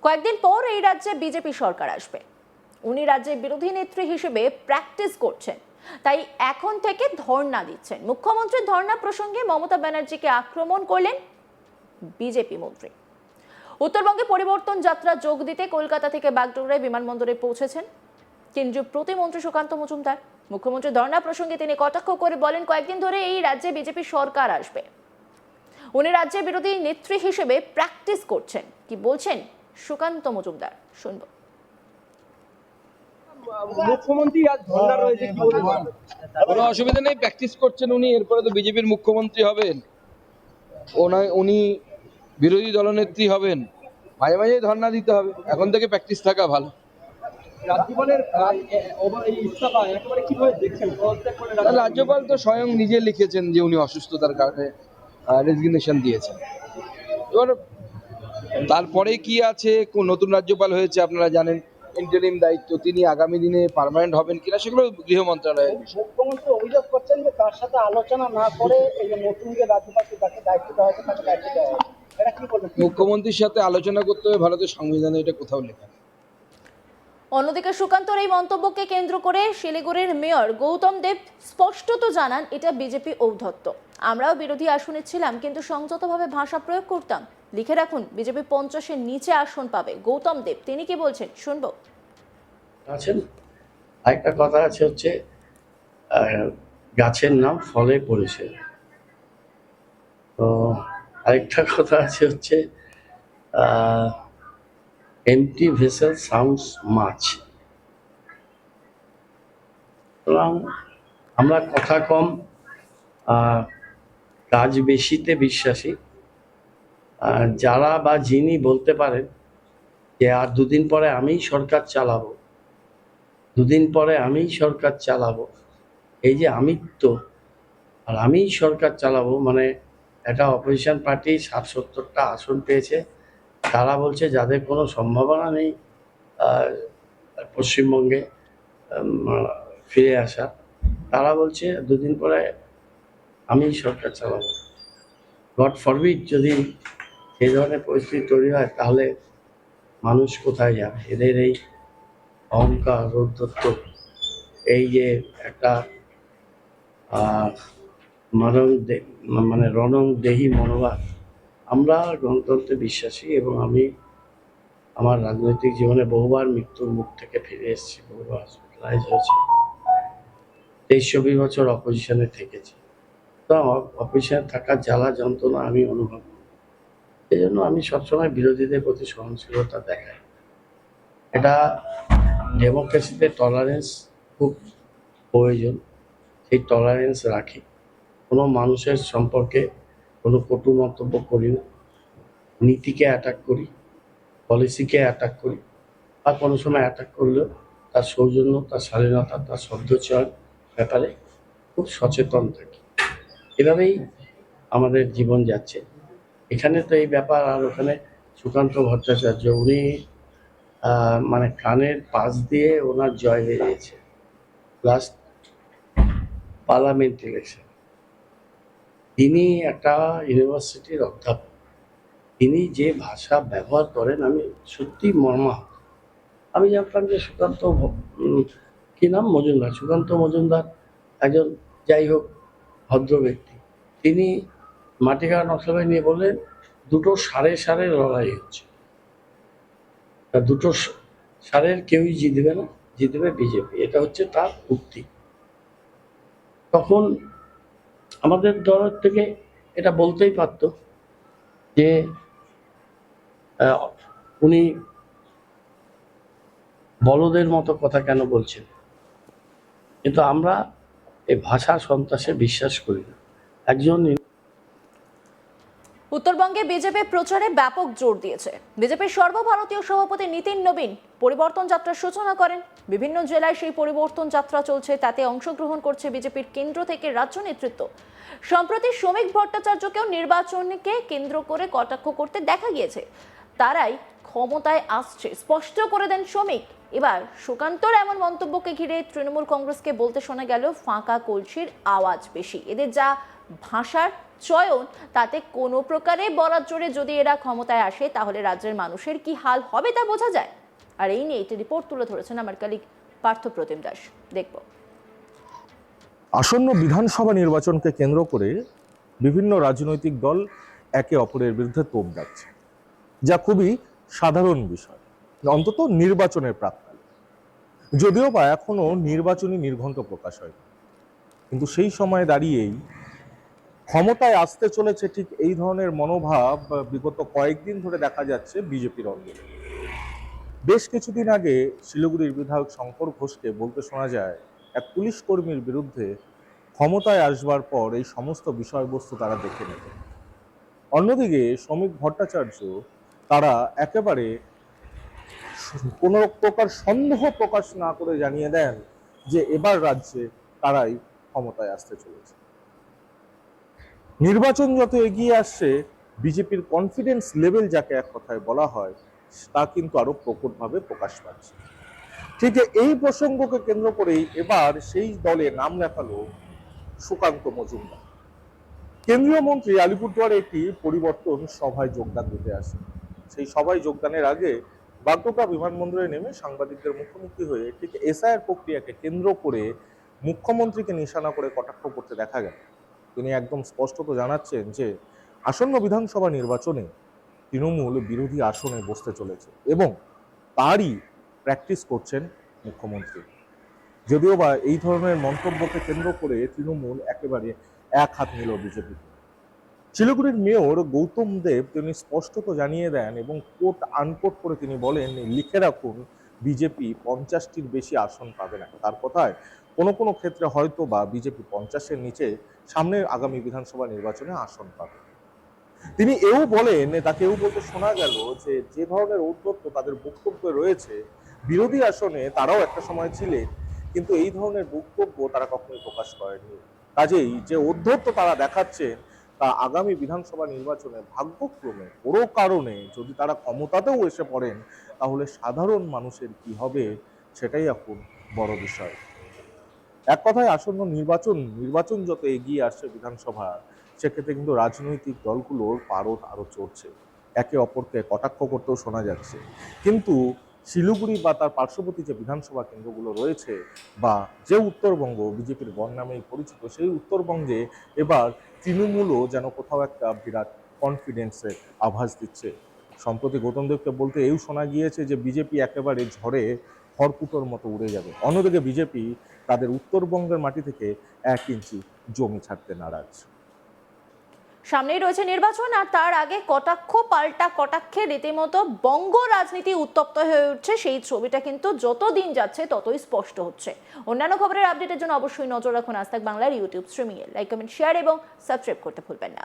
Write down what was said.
কয়েকদিন পর এই রাজ্যে বিজেপি সরকার আসবে। উনি রাজ্যের বিরোধী নেত্রী হিসেবে প্র্যাকটিস করছেন, তাই এখন থেকে ধর্ণা দিচ্ছেন। মুখ্যমন্ত্রীর ধর্ণা প্রসঙ্গে মমতা ব্যানার্জিকে আক্রমণ করলেন বিজেপি মন্ত্রী। উত্তরবঙ্গে পরিবর্তন যাত্রা যোগ দিতে কলকাতা থেকে বাগডোগরায় বিমানবন্দরে পৌঁছেছেন কেন্দ্রীয় প্রতিমন্ত্রী সুকান্ত মজুমদার। মুখ্যমন্ত্রীর ধর্ণা প্রসঙ্গে তিনি কটাক্ষ করে বলেন, কয়েকদিন ধরে এই রাজ্যে বিজেপি সরকার আসবে, উনি রাজ্যের বিরোধী নেত্রী হিসেবে প্র্যাকটিস করছেন। কি বলছেন সুকান্ত মজুমদার, শুনবো। মুখ্যমন্ত্রী আজ ধর্ণা রয়েছে, কি বলবেন? কোনো অসুবিধা নেই, প্র্যাকটিস করছেন উনি, এরপরে তো বিজেপির মুখ্যমন্ত্রী হবেন, উনি বিরোধী দলনেত্রী হবেন, মাঝে মাঝে ধর্ণা দিতে হবে, এখন থেকে প্র্যাকটিস থাকা ভালো। রাজ্যপালের এই ইস্তফা একেবারে কিভাবে দেখছেন? রাজ্যপাল তো স্বয়ং নিজে লিখেছেন যে উনি অসুস্থতার কারণে রেজিগনেশন দিয়েছেন। এবার তারপরে কি আছে, নতুন রাজ্যপাল হয়েছে আপনারা জানেন, ইন্টারিম দায়িত্ব, তিনি আগামী দিনে পার্মানেন্ট হবেন কিনা সেগুলো গৃহ মন্ত্রণালয়ের বিষয়। মুখ্যমন্ত্রী অভিযোগ করছেন যে তার সাথে আলোচনা না করে এই যে নতুন যে রাজ্যপালকে তাকে দায়িত্ব দেওয়া হয়েছে তাকে দায়িত্ব দেওয়া হয়েছে, এটা কি বলবেন? মুখ্যমন্ত্রীর সাথে আলোচনা করতে হবে, ভারতের সংবিধানে এটা কোথাও লেখা নেই। অন্যদিকে সুকান্তর এই মন্তব্যকে কেন্দ্র করে শিলিগুড়ির মেয়র গৌতম দেব স্পষ্টত জানান, এটা বিজেপি ঔদ্ধত্য। আমরাও বিরোধী আসনে ছিলাম, কিন্তু সংযতভাবে ভাষা প্রয়োগ করতাম। লিখে রাখুন, বিজেপি 50-এর নিচে আসন পাবে। গৌতম দেব তিনি কি বলছেন, শুনবো। আছেন, আরেকটা কথা আছে হচ্ছে গাছের নাম ফলে পড়েছে। তো আরেকটা কথা আছে হচ্ছে এমটি ভেসেল সাউন্ডস মাছ। সুতরাং আমরা কথা কম কাজ বেশিতে বিশ্বাসী। যারা বা যিনি বলতে পারেন যে আর দুদিন পরে আমিই সরকার চালাবো, দুদিন পরে আমিই সরকার চালাবো, এই যে আমিত্ব আর আমিই সরকার চালাবো, মানে একটা অপোজিশন পার্টি 60-70টা আসন পেয়েছে, তারা বলছে যাদের কোনো সম্ভাবনা নেই পশ্চিমবঙ্গে ফিরে আসা, তারা বলছে দুদিন পরে আমিই সরকার চালাবো। গড ফরবিড যদি সেই ধরনের পরিস্থিতি তৈরি হয়, তাহলে মানুষ কোথায় যাবে? এদের এই অহংকার, ঔদ্ধত্য, এই যে একটা রণংদেহী মনোভাব। আমরা গণতন্ত্রে বিশ্বাসী এবং আমি আমার রাজনৈতিক জীবনে বহুবার মৃত্যুর মুখ থেকে ফিরে এসেছি, বহুবার হসপিটালাইজ হয়েছি, 23-24 বছর অপোজিশনে থেকেছি। তো অপোজিশনে থাকার জ্বালা যন্ত্রণা আমি অনুভব করি। এই জন্য আমি সবসময় বিরোধীদের প্রতি সহনশীলতা দেখাই। এটা ডেমোক্রেসিতে টলারেন্স খুব প্রয়োজন, সেই টলারেন্স রাখি। কোনো মানুষের সম্পর্কে কোনো কটু মন্তব্য করি না, নীতিকে অ্যাটাক করি, পলিসিকে অ্যাটাক করি, বা কোনো সময় অ্যাটাক করলেও তার সৌজন্য, তার স্বাধীনতা, তার শব্দচয়ন ব্যাপারে খুব সচেতন থাকি। এভাবেই আমাদের জীবন যাচ্ছে। এখানে তো এই ব্যাপার, আর ওখানে সুকান্ত ভট্টাচার্য উনি মানে কানের পাশ দিয়ে ওনার জয় বেরিয়েছে লাস্ট পার্লামেন্ট ইলেকশন। তিনি একটা ইউনিভার্সিটির অধ্যাপক, তিনি যে ভাষা ব্যবহার করেন আমি সত্যি মর্মাহত। আমি জানতাম যে সুকান্ত কি নাম মজুমদার, সুকান্ত মজুমদার একজন যাই হোক ভদ্র ব্যক্তি, তিনি মাটিগাড়া নকশালবাড়ি নিয়ে বললেন দুটো সাড়ে লড়াই হচ্ছে, দুটো সারের কেউই জিতবে না, জিতবে বিজেপি, এটা হচ্ছে তার উক্তি। তখন আমাদের দল থেকে এটা বলতেই পারত যে উনি বলদের মতো কথা কেন বলছেন, কিন্তু আমরা এই ভাষা সন্ত্রাসে বিশ্বাস করি না। একজন উত্তরবঙ্গে বিজেপি প্রচারে ব্যাপক জোর দিয়েছে। বিজেপির সর্বভারতীয় সভাপতি নীতিন নবীন পরিবর্তন যাত্রার সূচনা করেন। বিভিন্ন জেলায় সেই পরিবর্তন যাত্রা চলছে, তাতে অংশগ্রহণ করছে বিজেপির কেন্দ্র থেকে রাজ্য নেতৃত্ব। সম্প্রতি শ্রমিক ভট্টাচার্যকেও নির্বাচনকে কেন্দ্র করে কটাক্ষ করতে দেখা গিয়েছে। তারাই ক্ষমতায় আসছে স্পষ্ট করে দেন শ্রমিক। এবার সুকান্তর এমন মন্তব্যকে ঘিরে তৃণমূল কংগ্রেসকে বলতে শোনা গেল, ফাঁকা কলসির আওয়াজ বেশি। এদের যা ভাষার চয়ন, তাতে কোনো প্রকারে বরাত জোরে যদি এরা ক্ষমতায় আসে তাহলে রাজ্যের মানুষের কি হাল হবে তা বোঝা যায়। আর এই নিয়ে একটি রিপোর্ট তুলে ধরেছেন আমার কলিগ পার্থ প্রতিম দাস। দেখব। আসন্ন বিধানসভা নির্বাচনকে কেন্দ্র করে বিভিন্ন রাজনৈতিক দল একে অপরের বিরুদ্ধে তোপ দাগছে, যা খুবই সাধারণ বিষয়, অন্তত নির্বাচনের প্রাক্কালে। যদিও বা এখনো নির্বাচনী নির্ঘণ্ট প্রকাশ হয়নি, কিন্তু সেই সময় দাঁড়িয়েই ক্ষমতায় আসতে চলেছে ঠিক এই ধরনের মনোভাব বিগত কয়েকদিন ধরে দেখা যাচ্ছে বিজেপির অঙ্গে। বেশ কিছুদিন আগে শিলিগুড়ির বিধায়ক শঙ্কর ঘোষকে বলতে শোনা যায় এক পুলিশ কর্মীর বিরুদ্ধে ক্ষমতায় আসবার পর এই সমস্ত বিষয়বস্তু তারা দেখে নেবে। অন্যদিকে শ্রমিক ভট্টাচার্য তারা একেবারে কোনো প্রকার সন্দেহ প্রকাশ না করে জানিয়ে দেন যে এবার রাজ্যে তারাই ক্ষমতায় আসতে চলেছে। নির্বাচন যত এগিয়ে আসছে বিজেপির কনফিডেন্স লেভেল যাকে এক কথায় বলা হয় তা কিন্তু আরো প্রকটভাবে প্রকাশ পাচ্ছে। ঠিক এই প্রসঙ্গকে কেন্দ্র করেই এবার সেই দলে নাম লেখালো সুকান্ত মজুমদার। কেন্দ্রীয় মন্ত্রী আলিপুরদুয়ারে একটি পরিবর্তন সভায় যোগদান দিতে আসে। সেই সভায় যোগদানের আগে বাগডোগরা বিমানবন্দরে নেমে সাংবাদিকদের মুখোমুখি হয়ে ঠিক এসআইআর প্রক্রিয়াকে কেন্দ্র করে মুখ্যমন্ত্রীকে নিশানা করে কটাক্ষ করতে দেখা গেল। তিনি একদম স্পষ্টত জানাচ্ছেন যে আসন্ন বিধানসভা নির্বাচনে তৃণমূল বিরোধী আসনে বসতে চলেছে এবং তারই প্র্যাকটিস করছেন মুখ্যমন্ত্রী। যদিও বা এই ধরনের মন্তব্যকে কেন্দ্র করে তৃণমূল একেবারে এক হাত নিল বিজেপি। শিলিগুড়ির মেয়র গৌতম দেব তিনি স্পষ্টত জানিয়ে দেন এবং কোট আনকোট করে তিনি বলেন, লিখে রাখুন বিজেপি 50টির বেশি আসন পাবে না। তার কথায় কোনো কোনো ক্ষেত্রে হয়তো বা বিজেপি 50-এর নিচে সামনের আগামী বিধানসভা নির্বাচনে আসন পাবে। তিনি এও বলেন, তাকে এও বলতে শোনা গেল যে যে ধরনের ঔদ্ধত্য তাদের বক্তব্যে রয়েছে বিরোধী আসনে তারাও একটা সময় ছিলেন, কিন্তু এই ধরনের বক্তব্য তারা কখনোই প্রকাশ করেননি। কাজেই যে ঔদ্ধত্য তারা দেখাচ্ছেন তা আগামী বিধানসভা নির্বাচনে ভাগ্যক্রমে কোনো কারণে যদি তারা ক্ষমতাতেও এসে পড়েন তাহলে সাধারণ মানুষের কি হবে সেটাই এখন বড় বিষয়। এক কথায় আসন্ন নির্বাচন যত এগিয়ে আসছে বিধানসভা, সেক্ষেত্রে কিন্তু রাজনৈতিক দলগুলোর পারদ আরো চড়ছে, একে অপরকে কটাক্ষ করতেও শোনা যাচ্ছে। কিন্তু শিলিগুড়ি বা তার পার্শ্ববর্তী যে বিধানসভা কেন্দ্রগুলো রয়েছে বা যে উত্তরবঙ্গ বিজেপির গণ নামেই পরিচিত, সেই উত্তরবঙ্গে এবার তৃণমূলও যেন কোথাও একটা বিরাট কনফিডেন্সের আভাস দিচ্ছে। সম্প্রতি গৌতম দেবকে বলতে এও শোনা গিয়েছে যে বিজেপি একেবারে ঝড়ে খড়কুটোর মতো উড়ে যাবে। অন্যদিকে বিজেপি তাদের উত্তরবঙ্গের মাটি থেকে 1 ইঞ্চি জমি ছাড়তে নারাজ। সামনেই রয়েছে নির্বাচন, আর তার আগে কটাক্ষ পাল্টা কটাক্ষে রীতিমতো বঙ্গ রাজনীতি উত্তপ্ত হয়ে উঠছে, সেই ছবিটা কিন্তু যত দিন যাচ্ছে ততই স্পষ্ট হচ্ছে। অন্যান্য খবরের আপডেটের জন্য অবশ্যই নজর রাখুন আজ তাক বাংলার ইউটিউব স্ট্রিমিংয়ে। লাইক, কমেন্ট, শেয়ার এবং সাবস্ক্রাইব করতে ভুলবেন না।